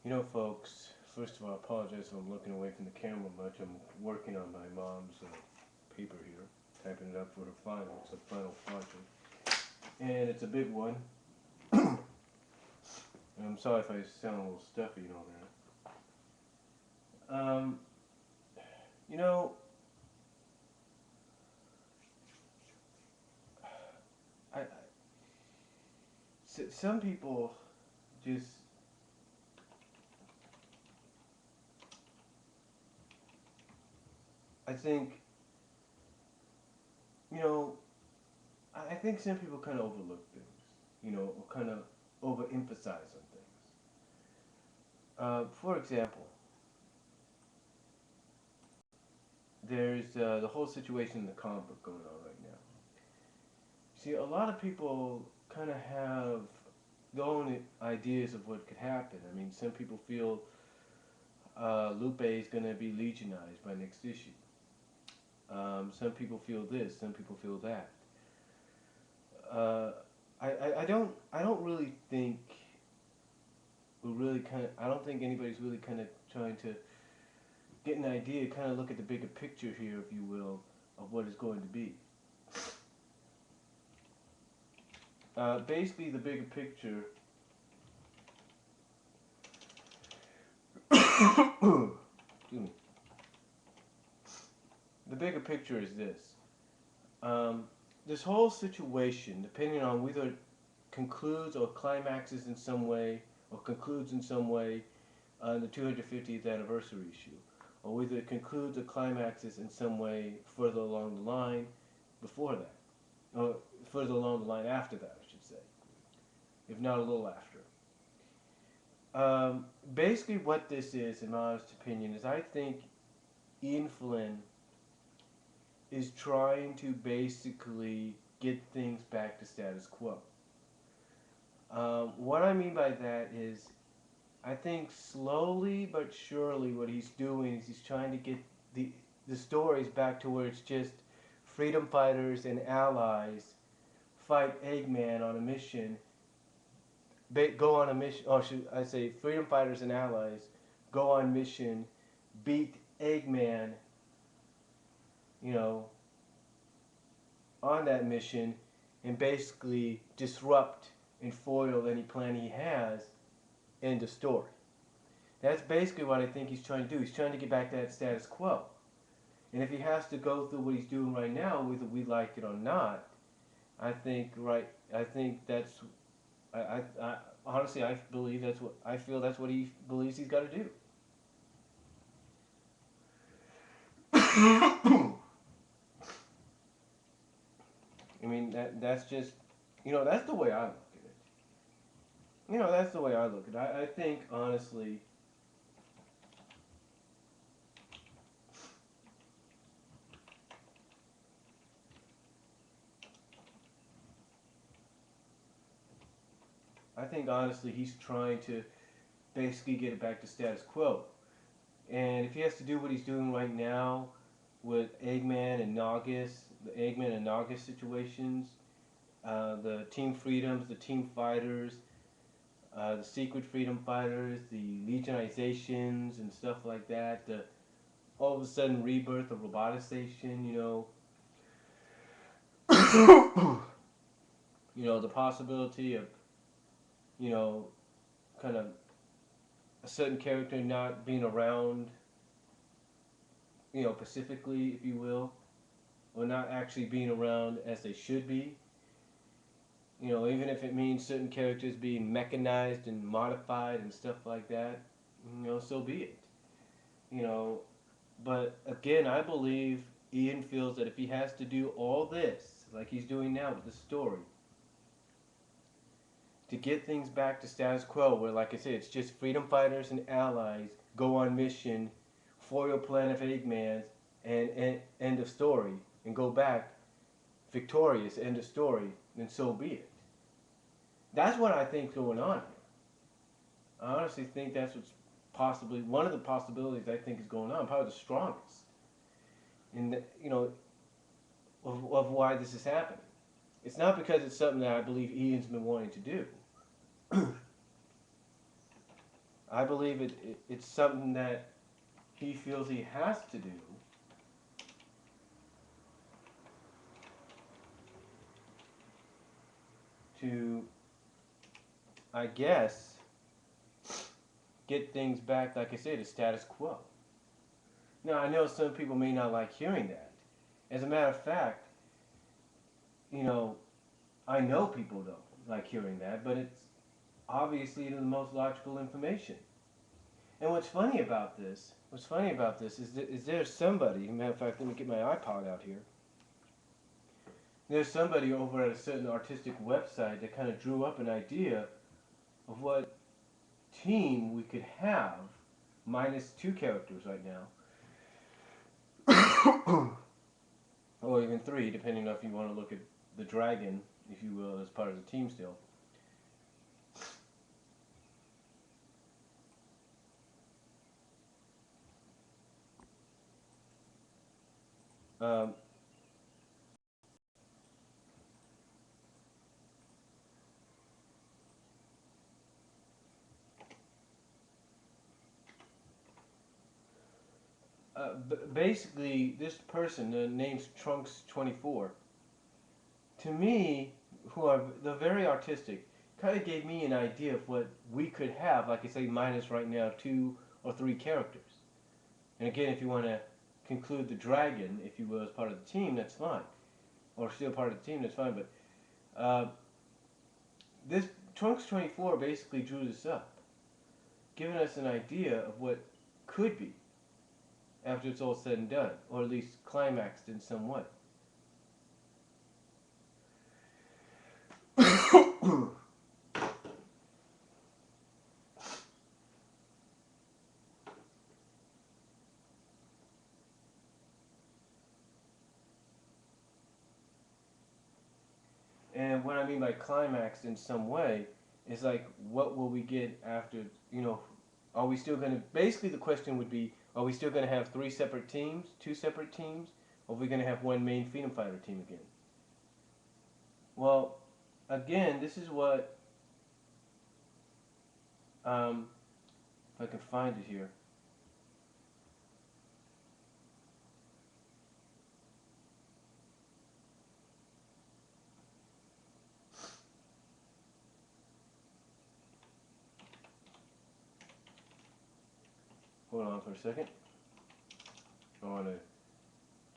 You know, folks, first of all, I apologize if I'm looking away from the camera much. I'm working on my mom's paper here, typing it up for her final. It's a final project. And it's a big one. And I'm sorry if I sound a little stuffy and all that. You know, some people just, I think, you know, I think some people kind of overlook things, or kind of overemphasize on things. For example, there's the whole situation in the comic book going on right now. See, a lot of people kind of have their own ideas of what could happen. I mean, some people feel Lupe is going to be legionized by next issue. Some people feel this. Some people feel that. Uh, I don't really think we really kind of. I don't think anybody's really kind of trying to get an idea, kind of look at the bigger picture here, if you will, of what it's going to be. Basically, the bigger picture. Excuse me. The bigger picture is this. Um, this whole situation, depending on whether it concludes or climaxes in some way, or concludes in some way on the 250th anniversary issue, or whether it concludes or climaxes in some way further along the line before that, or further along the line after that, I should say, if not a little after. Basically, what this is, in my honest opinion, is I think Ian Flynn is trying to basically get things back to status quo. What I mean by that is, I think slowly but surely what he's doing is he's trying to get the stories back to where it's just freedom fighters and allies fight Eggman on a mission, go on a mission, or should I say freedom fighters and allies go on mission, beat Eggman, you know, on that mission, and basically disrupt and foil any plan he has. End of story. That's basically what I think he's trying to do. He's trying to get back to that status quo. And if he has to go through what he's doing right now, whether we like it or not, I think that's I honestly I believe that's what I feel that's what he believes he's got to do. I mean that's just that's the way I look at it. That's the way I look at it. I think honestly he's trying to basically get it back to status quo. And if he has to do what he's doing right now with Eggman and Naugus, the Eggman and Naugus situations, the Team Freedoms, the Team Fighters, the Secret Freedom Fighters, the Legionizations and stuff like that, the all of a sudden rebirth of Roboticization, the possibility of, you know, kind of a certain character not being around, pacifically, if you will, or not actually being around as they should be. Even if it means certain characters being mechanized and modified and stuff like that, so be it. You know, but again, I believe Ian feels that if he has to do all this, like he's doing now with the story, to get things back to status quo, where, like I said, it's just freedom fighters and allies go on mission, foil plan of Eggman's, and end of story, and go back victorious, end of story, then so be it. That's what I think's going on here. I honestly think that's what's possibly one of the possibilities I think is going on, probably the strongest, in of why this is happening. It's not because it's something that I believe Ian's been wanting to do. I believe it's something that he feels he has to do to, I guess, get things back, like I said, to status quo. Now, I know some people may not like hearing that. As a matter of fact, you know, I know people don't like hearing that, but it's obviously the most logical information. And what's funny about this is there's somebody, matter of fact, let me get my iPod out here. There's somebody over at a certain artistic website that kind of drew up an idea of what team we could have minus two characters right now, or even three, depending on if you want to look at the dragon, if you will, as part of the team still. Um, Basically, this person, name's Trunks24, to me, who are they're very artistic, kind of gave me an idea of what we could have, like I say, minus right now two or three characters. And again, if you want to conclude the dragon, if you will, as part of the team, that's fine. Or still part of the team, that's fine. But this Trunks24 basically drew this up, giving us an idea of what could be after it's all said and done, or at least climaxed in some way. And what I mean by climax in some way is like, what will we get after, you know, are we still going to, basically the question would be, are we still going to have three separate teams, two separate teams, or are we going to have one main freedom fighter team again? Well, again, this is what, if I can find it here. Hold on for a second. I want to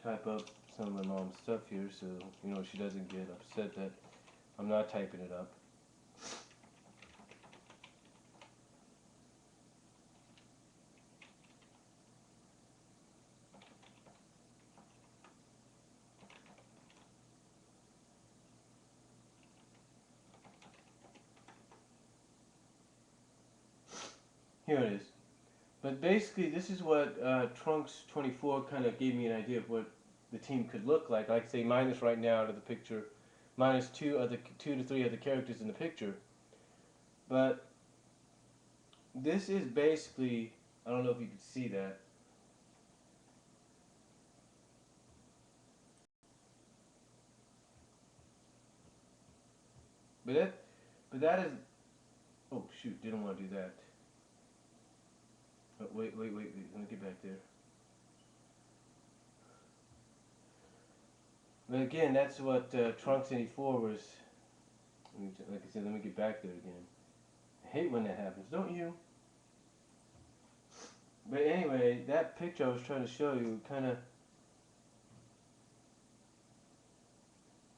type up some of my mom's stuff here so, you know, she doesn't get upset that I'm not typing it up. Here it is. But basically, this is what Trunks24 kind of gave me an idea of what the team could look like. Like say, minus right now to the picture, minus two to three other characters in the picture. But this is basically, I don't know if you can see that. But that is, oh shoot, didn't want to do that. Oh, wait, let me get back there. But again, that's what Trunks84 was, like I said, let me get back there again. I hate when that happens, don't you? But anyway, that picture I was trying to show you kind of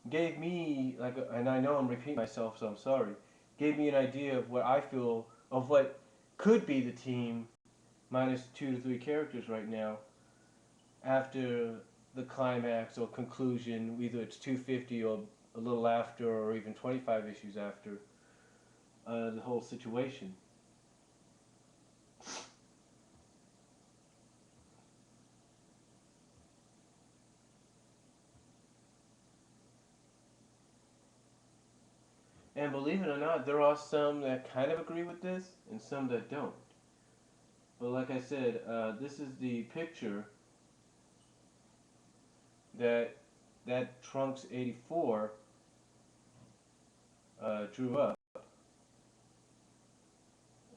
gave me, like, and I know I'm repeating myself, so I'm sorry, gave me an idea of what I feel, of what could be the team minus two to three characters right now after the climax or conclusion, either it's 250 or a little after or even 25 issues after the whole situation. And believe it or not, there are some that kind of agree with this and some that don't. But like I said, this is the picture that Trunks 84 drew up.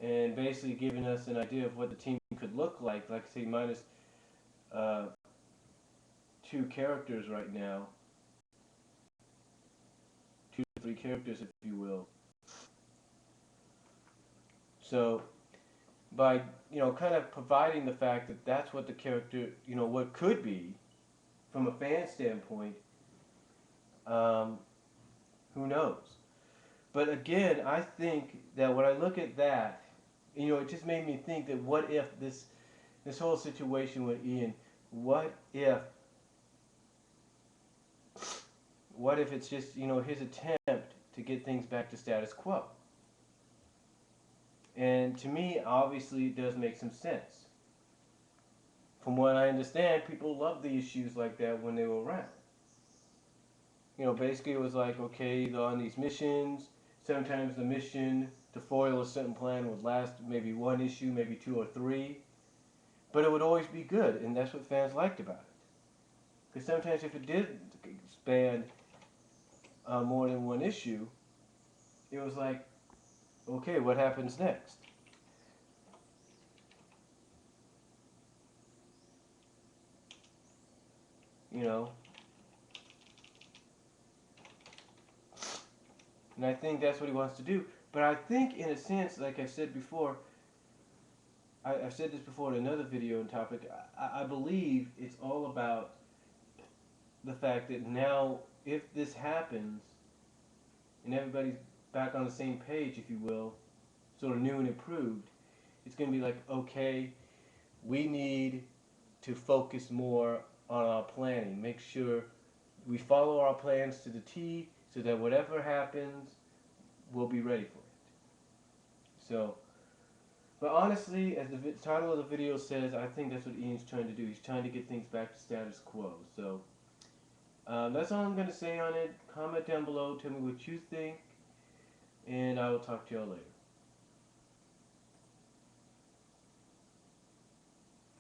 and basically giving us an idea of what the team could look like. Like I say, minus uh, two characters right now, two to three characters, if you will. So by kind of providing the fact that that's what the character, what could be from a fan standpoint, um, who knows? But again, I think that when I look at that, it just made me think that what if this whole situation with Ian, what if it's just his attempt to get things back to status quo? And to me, obviously, it does make some sense. From what I understand, people loved the issues like that when they were around. Basically it was like, okay, they're on these missions. Sometimes the mission to foil a certain plan would last maybe one issue, maybe two or three, but it would always be good, and that's what fans liked about it. Because sometimes if it did span more than one issue, it was like, okay, what happens next? You know, and I think that's what he wants to do. But I think, in a sense, like I said before, I've said this before in another video and topic. I believe it's all about the fact that now, if this happens, and everybody's back on the same page, if you will, sort of new and improved, it's going to be like, okay, we need to focus more on our planning. Make sure we follow our plans to the T so that whatever happens, we'll be ready for it. So, but honestly, as the title of the video says, I think that's what Ian's trying to do. He's trying to get things back to status quo. So, that's all I'm going to say on it. Comment down below. Tell me what you think. And I will talk to y'all later.